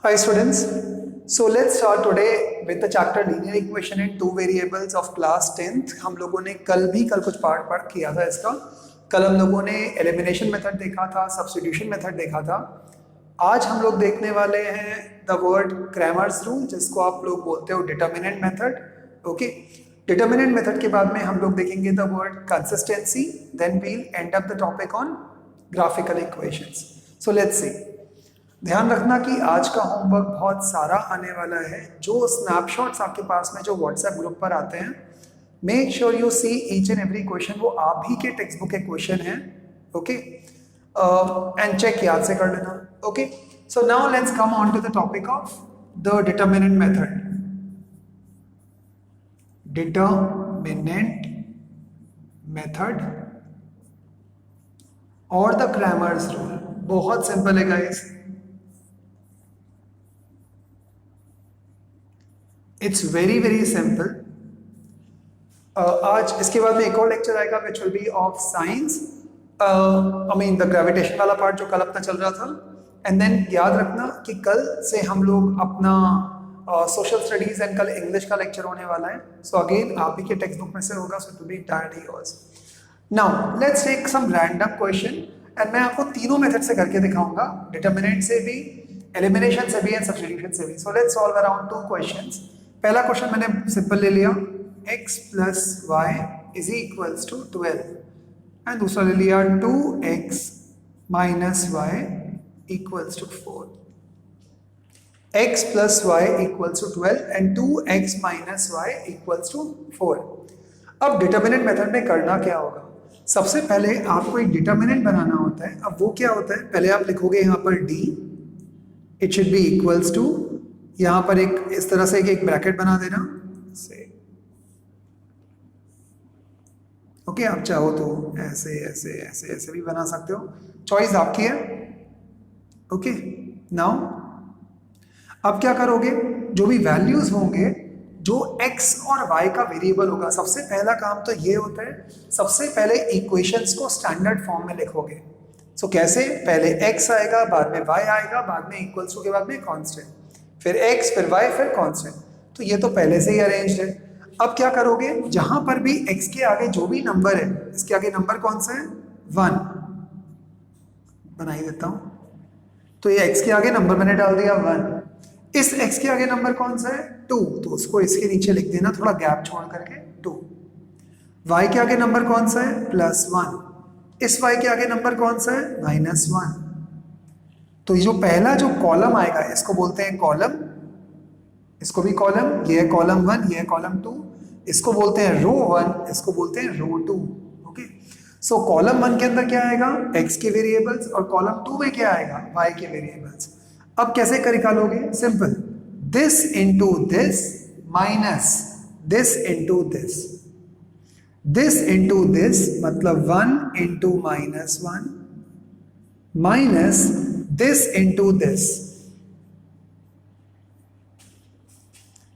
Hi students, so let's start today with the chapter linear equation in two variables of class 10th। हम लोगों ने कल कुछ part किया था इसका। कल हम लोगों ने एलिमिनेशन मेथड देखा था, सब्स्टिट्यूशन मेथड देखा था। आज हम लोग देखने वाले हैं द वर्ड क्रैमर्स रूल, जिसको आप लोग बोलते हो determinant method. Okay, determinant method के बाद में हम लोग देखेंगे the word consistency, then we'll end up the topic on graphical equations. So let's see. ध्यान रखना कि आज का होमवर्क बहुत सारा आने वाला है। जो स्नैपशॉट्स आपके पास में जो व्हाट्सएप ग्रुप पर आते हैं, make sure you see each and every question, वो आप ही के टेक्स्ट बुक के क्वेश्चन हैं। ओके, एंड चेक याद से कर लेना। Okay, so now let's come on to the topic of the determinant method. Determinant method और द क्रैमर्स रूल बहुत सिंपल है guys. It's very very simple. आज इसके बाद में एक और लेक्चर आएगा which will be of science, I mean the gravitation वाला पार्ट जो कल अपना चल रहा था। एंड देन याद रखना कि कल से हम लोग अपना सोशल स्टडीज एंड कल इंग्लिश का लेक्चर होने वाला है। सो अगेन आप ही के टेक्स्ट बुक में से होगा, so it will be entirely yours. Now let's take some random question and मैं आपको तीनों मेथड से करके दिखाऊंगा, डिटर्मिनेंट से भी, एलिमिनेशन से भी एंड सब्स्टिट्यूशन से भी। So let's solve around two questions. पहला क्वेश्चन मैंने सिंपल ले लिया, x plus Y is equals to 12, and दूसरा ले लिया 2x minus Y equals to 4। x plus Y equals to 12 and 2x minus Y equals to 4। अब determinant method में करना क्या होगा? सबसे पहले आपको एक डिटर्मिनेंट बनाना होता है। अब वो क्या होता है, पहले आप लिखोगे यहाँ पर d, it should be equals to, यहां पर एक इस तरह से एक ब्रैकेट बना देना से। ओके, आप चाहो तो ऐसे ऐसे ऐसे ऐसे भी बना सकते हो, चॉइस आपकी है। ओके, नाउ अब क्या करोगे, जो भी वैल्यूज होंगे, जो x और y का वेरिएबल होगा, सबसे पहला काम तो ये होता है, सबसे पहले इक्वेशंस को स्टैंडर्ड फॉर्म में लिखोगे। सो कैसे? पहले x आएगा, बाद में y आएगा, बाद में इक्वल्स टू के बाद में कांस्टेंट, फिर x, फिर y, फिर कांस्टेंट। तो ये तो पहले से ही अरेंज्ड है। अब क्या करोगे, जहां पर भी x के आगे जो भी नंबर है, इसके आगे नंबर कौन सा है? 1 बना ही देता हूं। तो ये x के आगे नंबर मैंने डाल दिया 1। इस x के आगे नंबर कौन सा है? 2, तो उसको इसके नीचे लिख देना थोड़ा गैप छोड़ करके 2। y के आगे नंबर कौन सा है? +1। इस y के आगे नंबर कौन सा है? -1। तो ये जो पहला जो कॉलम आएगा, इसको बोलते हैं कॉलम, इसको भी कॉलम, ये है कॉलम 1, ये है कॉलम 2, इसको बोलते हैं रो 1, इसको बोलते हैं रो 2। ओके, सो कॉलम 1 के अंदर क्या आएगा? x के वेरिएबल्स, और कॉलम 2 में क्या आएगा? y के वेरिएबल्स। अब कैसे कर निकालोगे? Simple, this into this minus this into this, this into this मतलब 1 into -1 minus this into this.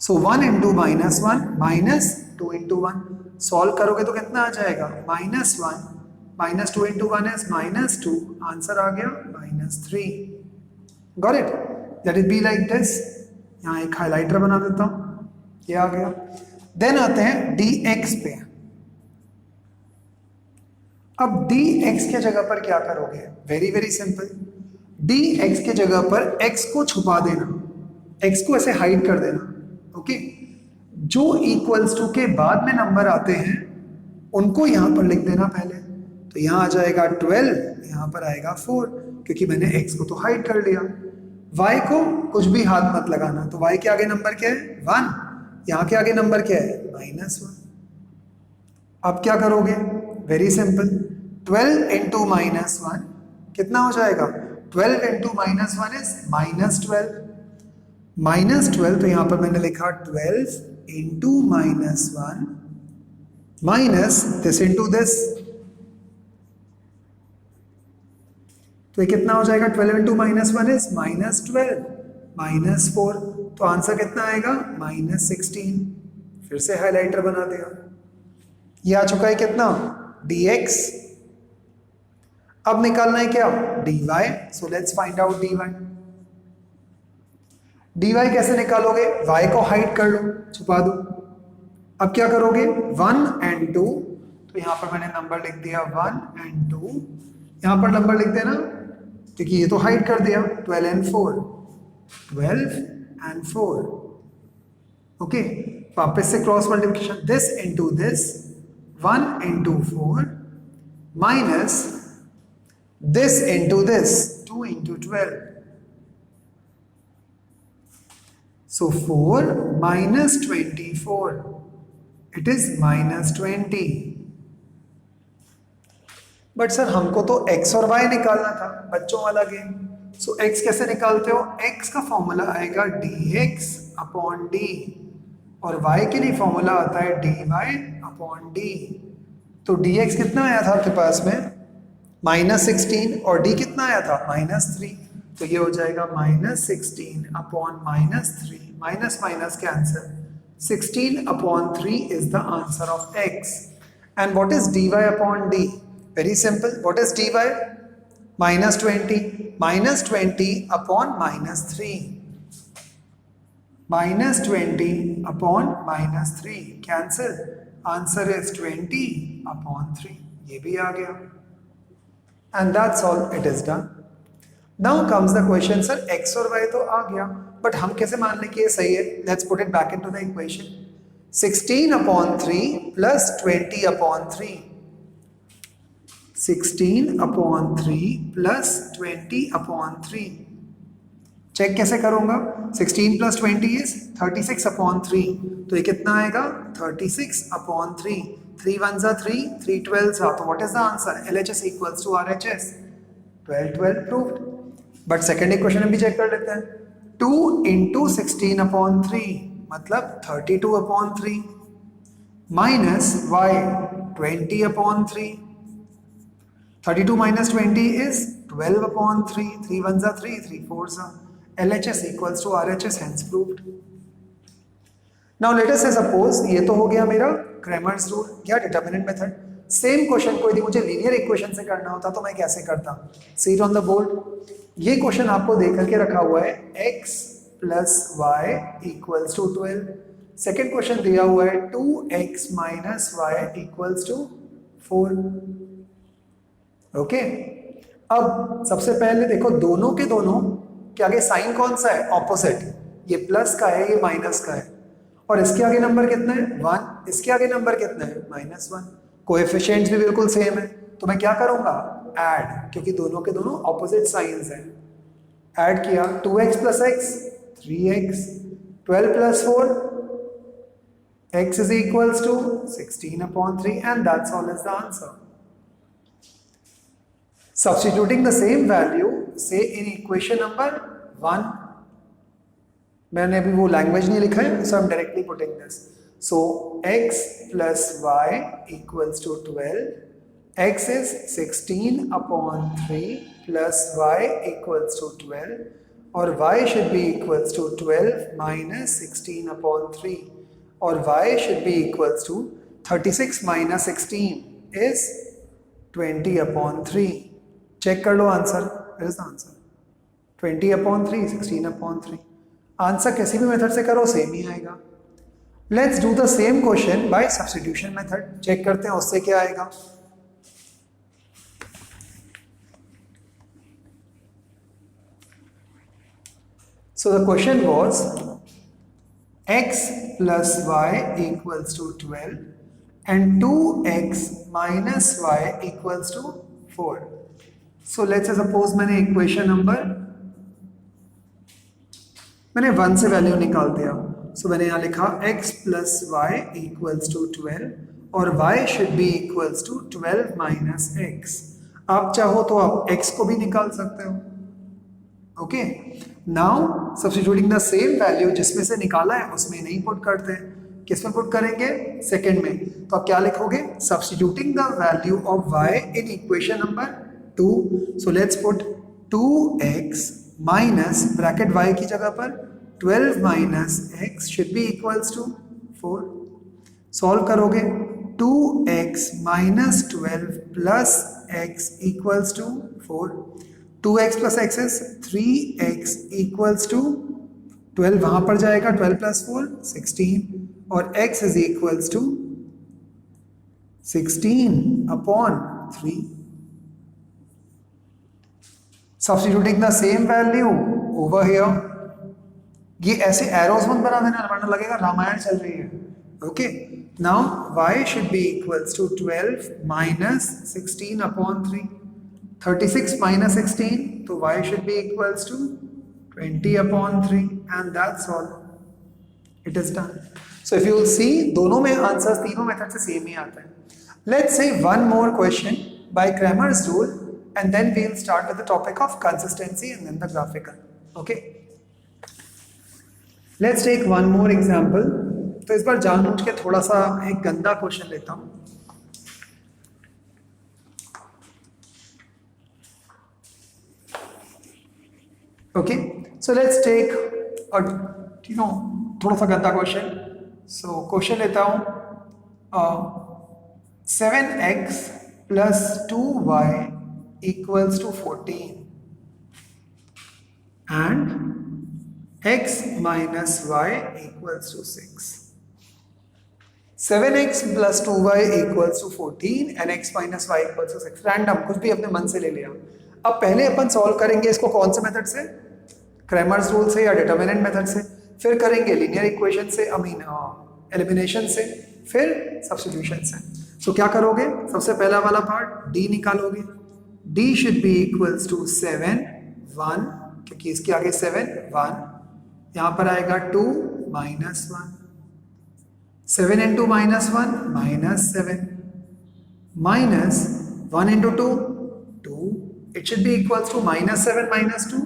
So 1 into -1 minus 2 into 1। Solve करोगे तो कितना आ जाएगा? -1 माइनस 2 इंटू 1 इज -2, आंसर आ गया -3। Got it? That is be like this. यहाँ एक highlighter बना देता हूं, ये आ गया। देन आते हैं dx पे। अब dx के जगह पर क्या करोगे? वेरी वेरी सिंपल, dx के जगह पर x को छुपा देना, x को ऐसे हाइड कर देना। ओके, जो इक्वल्स टू के बाद में नंबर आते हैं उनको यहां पर लिख देना पहले। तो यहां आ जाएगा 12, यहां पर आएगा 4, क्योंकि मैंने x को तो हाइड कर लिया। y को कुछ भी हाथ मत लगाना, तो y के आगे नंबर क्या है? 1, यहां के आगे नंबर क्या है? -1। अब क्या करोगे? वेरी सिंपल, 12 इंटू -1 कितना हो जाएगा? 12 इंटू -1 इज -12, -12, तो यहां पर मैंने लिखा 12 into -1 minus this into this. तो ये कितना हो जाएगा? 12 इंटू -1 इज -12 -4, तो आंसर कितना आएगा? -16। फिर से हाइलाइटर बना दिया, ये आ चुका है कितना? dx। अब निकालना है क्या? dy। So let's find out dy। dy कैसे निकालोगे? y को हाइड कर लो, छुपा दो। अब क्या करोगे? 1 and 2, तो यहां पर मैंने नंबर लिख दिया 1 and 2, यहां पर नंबर लिख देना क्योंकि ये तो हाइड कर दिया। 12 and 4, 12 and 4। ओके, वापस से cross multiplication, this into this, 1 into 4 minus this into this, 2 into 12. So 4 minus 24. It is minus 20. But sir हमको तो x और y निकालना था, बच्चों वाला गेम। सो x कैसे निकालते हो? x का फॉर्मूला आएगा dx अपॉन d, और y के लिए फॉर्मूला आता है dy अपॉन d। तो dx कितना आया था आपके पास में? -16, और d कितना आया था? -3। तो ये हो जाएगा -16 upon -3, minus minus cancel, 16 upon 3 is the answer of x। And what is dy upon d? Very simple, what is dy? -20 upon -3, -20 upon -3 cancel, answer is 20 upon 3। ये भी आ गया। And that's all, it is done. Now comes the question, sir x और y तो आ गया, but हम कैसे मान लें कि ये सही है? Let's put it back into the equation. 16 upon 3 plus 20 upon 3. 16 upon 3 plus 20 upon 3. Check कैसे करूंगा? 16 plus 20 is 36 upon 3. तो ये कितना आएगा? 36 upon 3. 3 1s are 3, 3 12s are, so what is the answer? LHS equals to RHS. 12 12 proved. But second equation में भी check कर लेते हैं। 2 into 16 upon 3 मतलब 32 upon 3 minus y 20 upon 3. 32 minus 20 is 12 upon 3. 3 1s are 3, 3 4s are. LHS equals to RHS, hence proved. Now let us say suppose ये तो हो गया मेरा क्रैमर्स रूल या डिटर्मिनेंट मेथड। सेम क्वेश्चन को यदि मुझे लीनियर इक्वेशन से करना होता तो मैं कैसे करता? See it on the board. ये क्वेश्चन आपको दे करके रखा हुआ है x plus Y equals to 12। Second question दिया हुआ है 2x minus Y equals to 4। Okay, अब सबसे पहले देखो दोनों के दोनों के आगे साइन कौन सा है? ऑपोजिट। ये प्लस का है, ये माइनस का है, और इसके आगे नंबर कितना है? 1। इसके आगे नंबर कितना है? -1। कोएफिशिएंट्स भी बिल्कुल सेम है, तो मैं क्या करूंगा? ऐड, क्योंकि दोनों के दोनों ऑपोजिट साइंस हैं। ऐड किया, 2x प्लस x 3x, 12 plus 4 x is equals to 16 upon 3, and that's all is the answer. Substituting the same value, say in equation number 1, मैंने अभी वो लैंग्वेज नहीं लिखा है, so I'm directly putting this. So x plus y equals to 12. X is 16 upon 3 plus y equals to 12, और y should be equals to 12 minus 16 upon 3, और y should be equals to 36 minus 16 is 20 upon 3. Check कर लो answer, where is the answer? 20 upon 3, 16 upon 3. Answer किसी भी method से करो same ही आएगा। Let's do the same question by substitution method. Check करते हैं उससे क्या आएगा। So the question was x plus y equals to 12 and 2x minus y equals to 4. So let's suppose मैंने इक्वेशन नंबर मैंने 1 से वैल्यू निकाल दिया। सो मैंने यहाँ लिखा x plus Y equals to 12 और y should be equals to 12 minus x। आप चाहो तो आप x को भी निकाल सकते हो। Okay, now substituting the same value जिसमें से निकाला है उसमें नहीं पुट करते हैं, किस में पुट करेंगे? सेकंड में। तो आप क्या लिखोगे? Substituting the value of y in equation number 2। So let's put 2x minus bracket y की जगह पर 12 minus x should be equals to 4। Solve करोगे 2x minus 12 plus x equals to 4। 2x प्लस x is 3x equals to 12 वहां पर जाएगा, 12 + 4 16, और x is equals to 16/3. Substituting the same value over here. ये ऐसे एरोस मत बना देना, वरना लगेगा रामायण चल रही है. Okay, now y should be equals to 12 minus 16/3. 36 minus 16, तो y should be equals to 20/3, and that's all. It is done. So if you will see, दोनों में आंसर्स तीनों मेथड से सेम ही आता है. Let's say one more question by Cramer's rule, and then we'll start with the topic of consistency and then the graphical. Okay. Let's take one more example. तो इस बार जानबूझ के थोड़ा सा एक गंदा क्वेश्चन लेता हूं. Okay, so let's take a थोड़ा सा गंदा क्वेश्चन. So क्वेश्चन लेता हूं 7x plus 2y equals to 14 and x minus y equals to 6. 7x plus 2y equals to 14 and x minus y equals to 6. Random, कुछ भी अपने मन से ले लिया. अब पहले अपन सॉल्व करेंगे इसको कौन से मेथड से, क्रैमर्स रूल से या डिटर्मिनेंट मेथड से, फिर करेंगे लीनियर इक्वेशन से, एलिमिनेशन से, फिर सब्स्टिट्यूशन से. सो क्या करोगे, सबसे पहला वाला पार्ट d निकालोगे. d should be equals to 7 1, क्योंकि इसके आगे 7 1, यहाँ पर आएगा 2 minus 1. 7 into minus 1 minus 7 minus 1 into 2 2. It should be equals to minus 7 minus 2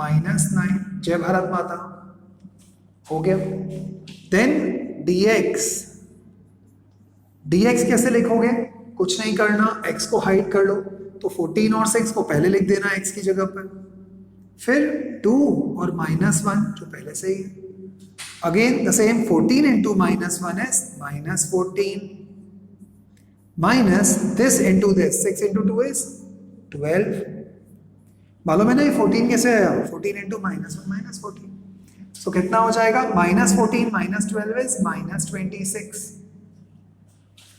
minus 9. जय भारत माता. हो गया. Then dx. dx कैसे लिखोगे, कुछ नहीं करना, x को हाइड कर लो, तो 14 और 6 को पहले लिख देना x की जगह पर, फिर 2 और -1 जो पहले से ही. Again the same, 14 into -1 is -14 minus this into this, 6 into 2 is 12. मालूम है ना ये 14 कैसे आया, 14 into -1 -14. सो कितना हो जाएगा, -14 minus 12 is -26.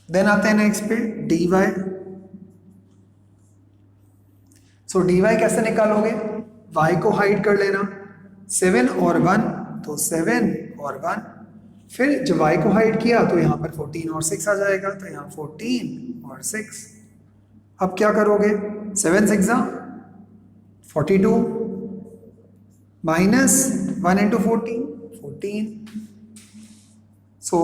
देन आते हैं नेक्स्ट पे dy. सो dy कैसे निकालोगे, y को हाइड कर लेना, 7 और 1 तो 7 और 1, फिर जब y को हाइड किया तो यहाँ पर 14 और 6 आ जाएगा, तो यहाँ 14 और 6. अब क्या करोगे, 7 6 42 minus 1 into 14. So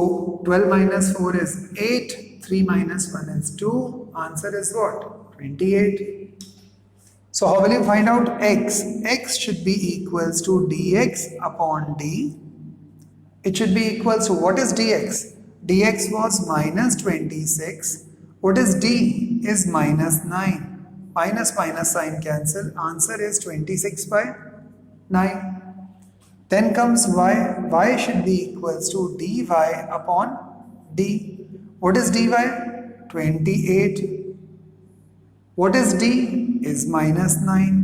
12 minus 4 is 8, 3 minus 1 is 2. Answer is what? 28. So how will you find out x? X should be equals to dx upon d. It should be equals to, what is dx? Dx was -26. What is d? Is -9. Minus sign cancel. Answer is 26/9. Then comes y. Y should be equals to dy upon d. What is dy? 28. What is d? Is -9.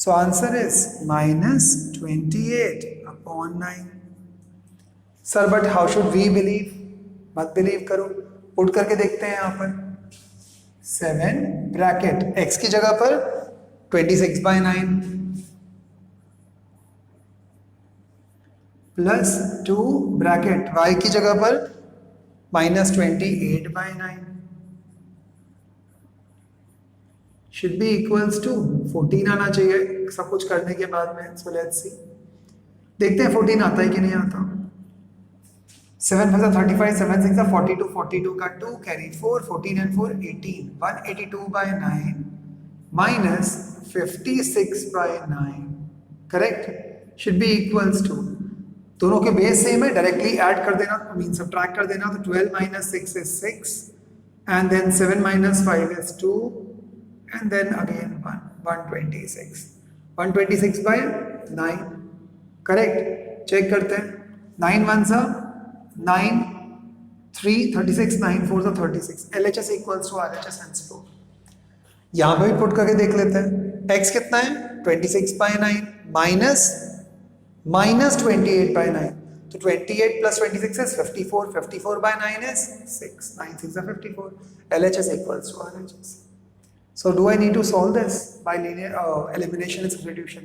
So answer is -28/9. Sir, but how should we believe? मत believe करो, put करके देखते हैं यहाँ पर. 7 bracket x की जगह पर 26/9 प्लस 2 ब्रैकेट y की जगह पर -28/9 शुड बी इक्वल्स टू 14 आना चाहिए सब कुछ करने के बाद में. सो लेट्स सी, देखते हैं 14 आता है कि नहीं आता. 7 5 35, 7 6 42, 42 का 2 carry 4, 14 and 4 18, 182/9 minus 56/9. Correct, should be equals to, दोनों के बेस सेम है, डायरेक्टली ऐड कर देना, मीन सबट्रैक्ट कर देना, तो 12 minus 6 is 6 and then 7 minus 5 is 2 and then again 126. 126/9. Correct, check करते हैं. 9 1 9, 3 36, 9 4 36. LHS equals to RHS and slope. यहाँ पे भी पुट करके देख लेते हैं. x कितना है 26/9 माइनस 28/9, तो 28 + 26 is 54, 54/9 is 6, 9 6 are 54, LHS equals to RHS. So do I need to solve this by linear elimination and substitution?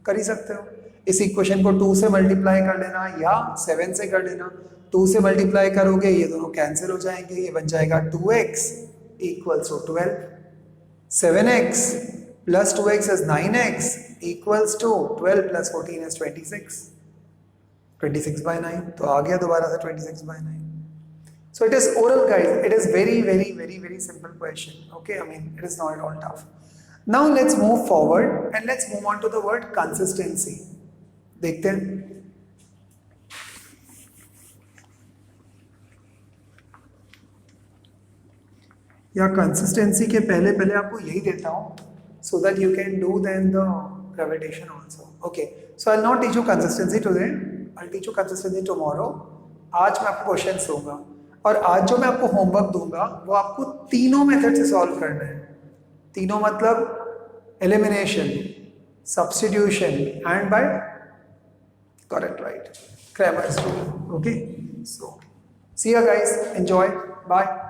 कर ही सकते हो। इस इक्वेशन को 2 से मल्टीप्लाई कर लेना या 7 से कर लेना। 2 से मल्टीप्लाई करोगे ये दोनों कैंसिल हो जाएंगे, ये बन जाएगा 2x equals to 12, 7x plus 2x is 9x equals to 12 plus 14 is 26, 26/9, तो आ गया दोबारा से 26/9। So it is oral guys, it is very simple question, okay, I mean it is not at all tough. Now let's move forward and let's move on to the word consistency. देखते हैं। या consistency के पहले आपको यही देता हूँ so that you can do then the gravitation also. Okay, so I'll not teach you consistency today, I'll teach you consistency tomorrow. आज मैं आपको क्वेश्चंस दूंगा और आज जो मैं आपको होमवर्क दूंगा वो आपको तीनों मेथड से सॉल्व करना है। तीनों मतलब elimination, substitution and by correct right Cramer's rule. Okay, so see you guys, enjoy, bye.